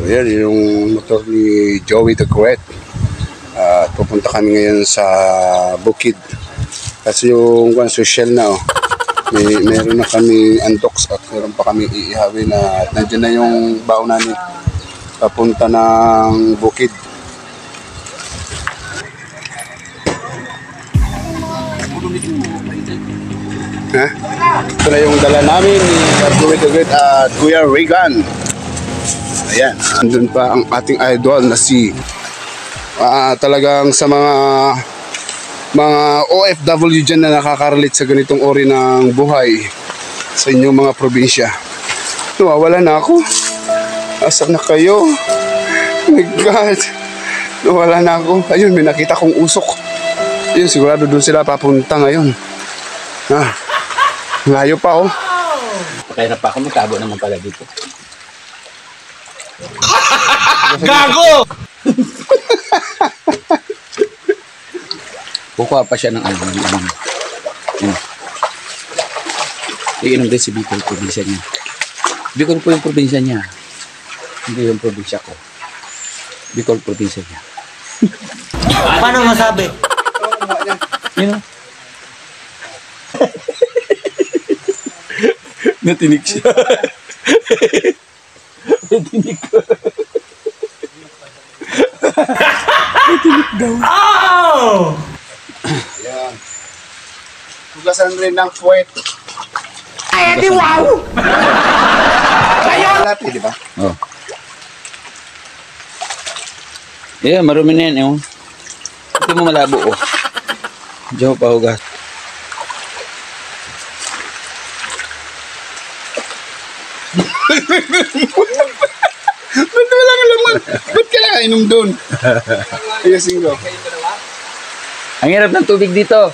Ayan, yung motor ni Joey the Great. Pupunta kami ngayon sa Bukid. Kasi yung social na, oh. Meron na kami undox at meron pa kami iihawin na nandiyan na yung baon namin papunta ng Bukid. Ha? Ito na yung dala namin ni Joey the Great at Kuya Regan. Ayan, andun pa ang ating idol na si talagang sa mga OFW dyan na nakaka-relate sa ganitong uri ng buhay sa inyong mga probinsya. Nawawala na ako. Asan na kayo? Oh my God. Nawala na ako. Ayun, may nakita kong usok. Ayun, sigurado doon sila papunta ngayon. Layo pa, oh. Kaya na pa ako, magtabo naman pala dito. Gago! Kukuha pa siya ng ano. Iinom din si Bicol, probinsya niya. Bicol po yung probinsya niya. Hindi yung probinsya ko. Bicol, probinsya niya. Paano masabi? Yun know? Natinig siya. Natinig ko. Natinig daw. Oh! Ayan. Hugasan rin ng puwet. Ay, di wow! Kaya natin, di ba? Oh. Yeah, marumi na yan, eh. Ito mo malabo, oh. Diyan mo pa hugas. Ba't walang laman? Ba't ka nakainom doon? Ayusin ko. Ang hirap ng tubig dito.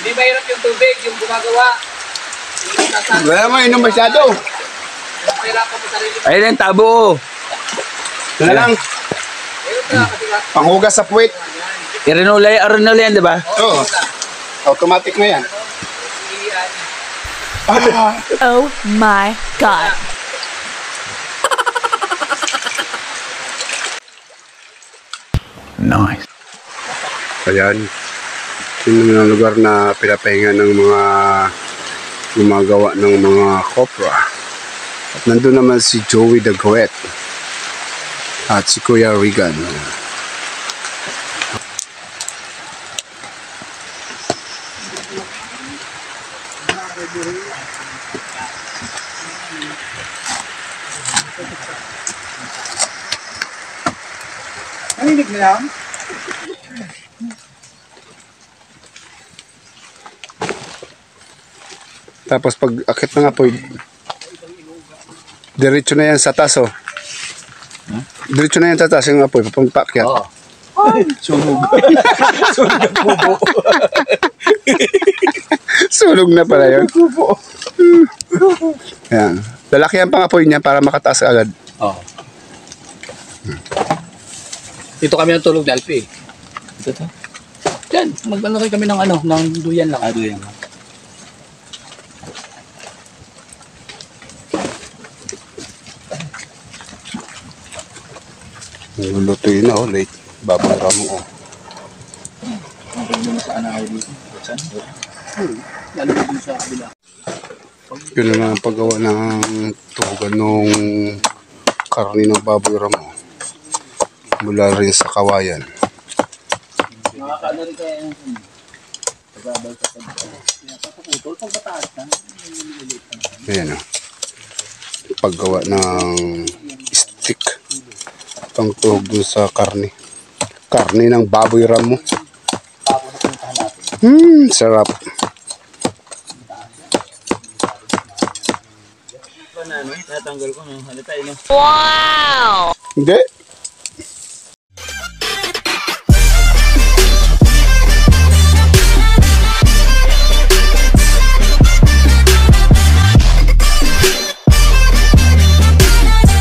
Hindi mahirap yung tubig, yung gumagawa. Wala mo inom masyado. Mahirapan mo sarili. Ayun yung tabo, oh. Ito na lang. Panghugas sa puwet. Irinulay yan, di ba? Oo. Automatic na yan. Oh my God. Nice. Ayan. Yun ang lugar na pinapahinga ng mga gumagawa ng mga kopra. At nandun naman si Joey the Great at si Kuya Regan. Narinig mo lang? Tapos pag akit na nga po, diretso na yan sa taas, oh. Diretso na yan sa taas yung apoy, papakyat. Oo. Sunog. Sunog ang kubo. Sunog na pala yun. Ayan. Lalaki ang pangapoy niya para makataas agad. Oo. Dito kami ang tulog ni Alpi. Dito to. Diyan, maglalaki kami ng ano, ng duyan lang. Duyan lang. Lulutuin na, oh, late. Babara mo, oh. Saan ako dito? Saan? Lalo dito sa kabila. Yun na ang paggawa ng tugan ng karni ng baboy ramo. Mula rin sa kawayan. Nakakaano rin kaya yung pagbabal sa pagpaputol pag mataas na. Ayan, oh. Paggawa ng stick. Pang tuhog dun sa karni. Karni ng baboy ramo. Sarap. Natanggal ko ng halita, no? Wow! Hindi.